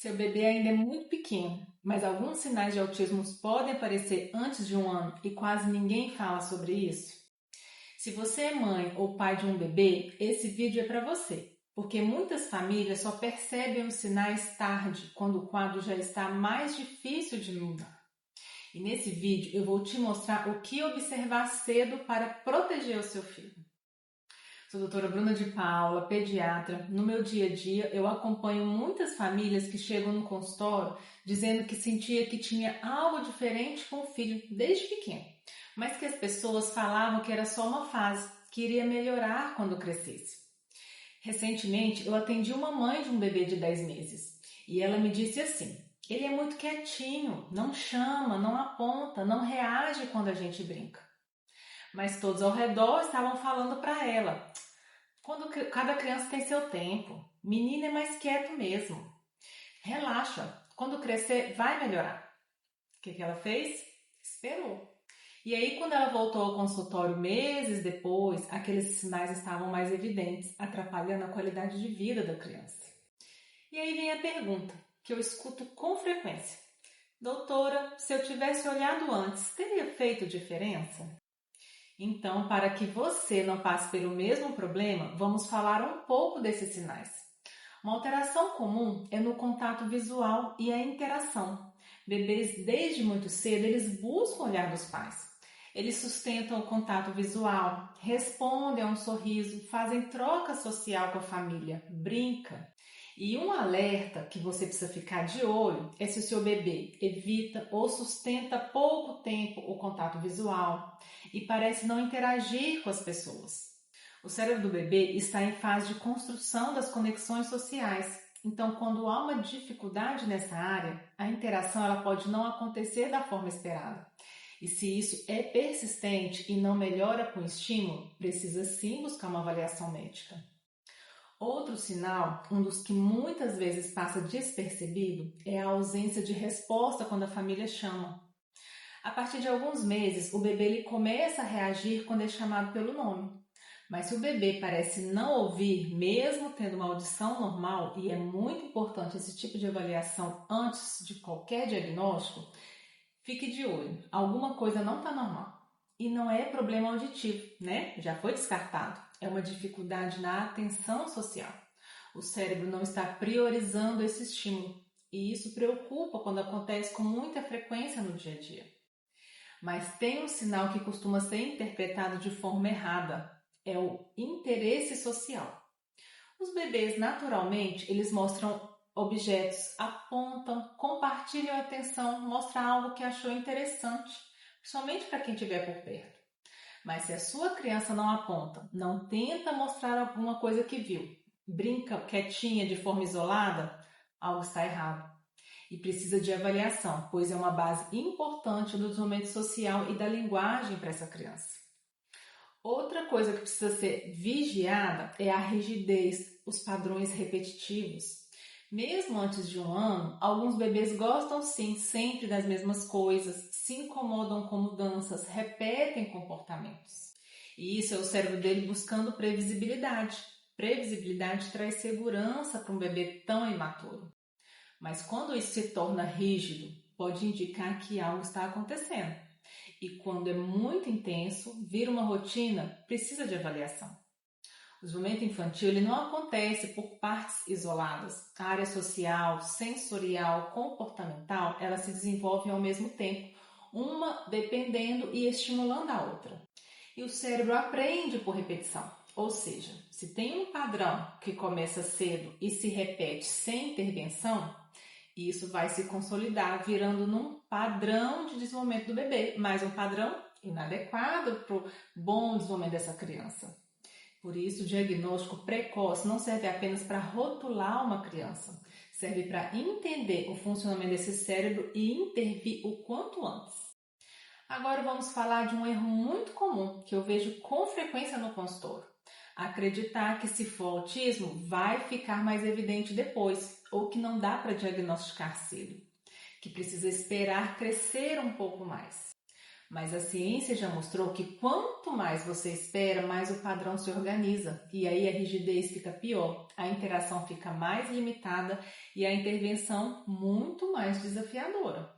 Seu bebê ainda é muito pequeno, mas alguns sinais de autismo podem aparecer antes de 1 ano e quase ninguém fala sobre isso. Se você é mãe ou pai de um bebê, esse vídeo é para você, porque muitas famílias só percebem os sinais tarde, quando o quadro já está mais difícil de mudar. E nesse vídeo eu vou te mostrar o que observar cedo para proteger o seu filho. Sou a doutora Bruna de Paula, pediatra. No meu dia a dia, eu acompanho muitas famílias que chegam no consultório dizendo que sentia que tinha algo diferente com o filho desde pequeno, mas que as pessoas falavam que era só uma fase, que iria melhorar quando crescesse. Recentemente, eu atendi uma mãe de um bebê de 10 meses e ela me disse assim: ele é muito quietinho, não chama, não aponta, não reage quando a gente brinca. Mas todos ao redor estavam falando para ela: cada criança tem seu tempo, menino é mais quieto mesmo. Relaxa, quando crescer vai melhorar. O que ela fez? Esperou. E aí, quando ela voltou ao consultório meses depois, aqueles sinais estavam mais evidentes, atrapalhando a qualidade de vida da criança. E aí vem a pergunta, que eu escuto com frequência: doutora, se eu tivesse olhado antes, teria feito diferença? Então, para que você não passe pelo mesmo problema, vamos falar um pouco desses sinais. Uma alteração comum é no contato visual e a interação. Bebês, desde muito cedo, eles buscam o olhar dos pais. Eles sustentam o contato visual, respondem a um sorriso, fazem troca social com a família, brincam. E um alerta que você precisa ficar de olho é se o seu bebê evita ou sustenta pouco tempo o contato visual e parece não interagir com as pessoas. O cérebro do bebê está em fase de construção das conexões sociais. Então, quando há uma dificuldade nessa área, a interação ela pode não acontecer da forma esperada. E se isso é persistente e não melhora com estímulo, precisa sim buscar uma avaliação médica. Outro sinal, um dos que muitas vezes passa despercebido, é a ausência de resposta quando a família chama. A partir de alguns meses, o bebê ele começa a reagir quando é chamado pelo nome. Mas se o bebê parece não ouvir, mesmo tendo uma audição normal, e é muito importante esse tipo de avaliação antes de qualquer diagnóstico, fique de olho, alguma coisa não está normal. E não é problema auditivo, né? Já foi descartado. É uma dificuldade na atenção social. O cérebro não está priorizando esse estímulo. E isso preocupa quando acontece com muita frequência no dia a dia. Mas tem um sinal que costuma ser interpretado de forma errada. É o interesse social. Os bebês, naturalmente, eles mostram objetos, apontam, compartilham a atenção, mostram algo que achou interessante, somente para quem estiver por perto. Mas se a sua criança não aponta, não tenta mostrar alguma coisa que viu, brinca quietinha de forma isolada, algo está errado. E precisa de avaliação, pois é uma base importante do desenvolvimento social e da linguagem para essa criança. Outra coisa que precisa ser vigiada é a rigidez, os padrões repetitivos. Mesmo antes de 1 ano, alguns bebês gostam sim sempre das mesmas coisas, se incomodam com mudanças, repetem comportamentos. E isso é o cérebro dele buscando previsibilidade. Previsibilidade traz segurança para um bebê tão imaturo. Mas quando isso se torna rígido, pode indicar que algo está acontecendo. E quando é muito intenso, vira uma rotina, precisa de avaliação. O desenvolvimento infantil ele não acontece por partes isoladas. A área social, sensorial, comportamental, elas se desenvolvem ao mesmo tempo, uma dependendo e estimulando a outra. E o cérebro aprende por repetição. Ou seja, se tem um padrão que começa cedo e se repete sem intervenção, isso vai se consolidar, virando num padrão de desenvolvimento do bebê, mas um padrão inadequado para o bom desenvolvimento dessa criança. Por isso, o diagnóstico precoce não serve apenas para rotular uma criança, serve para entender o funcionamento desse cérebro e intervir o quanto antes. Agora vamos falar de um erro muito comum que eu vejo com frequência no consultório. Acreditar que se for autismo vai ficar mais evidente depois, ou que não dá para diagnosticar cedo, que precisa esperar crescer um pouco mais. Mas a ciência já mostrou que quanto mais você espera, mais o padrão se organiza. E aí a rigidez fica pior, a interação fica mais limitada e a intervenção muito mais desafiadora.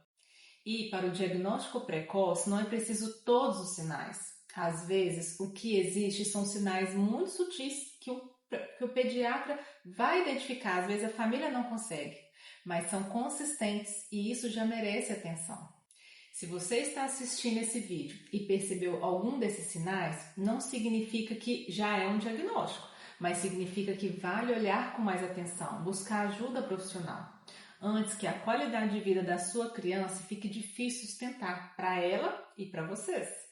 E para o diagnóstico precoce não é preciso todos os sinais. Às vezes, o que existe são sinais muito sutis que o pediatra vai identificar, às vezes a família não consegue, mas são consistentes e isso já merece atenção. Se você está assistindo esse vídeo e percebeu algum desses sinais, não significa que já é um diagnóstico, mas significa que vale olhar com mais atenção, buscar ajuda profissional, antes que a qualidade de vida da sua criança fique difícil sustentar para ela e para vocês.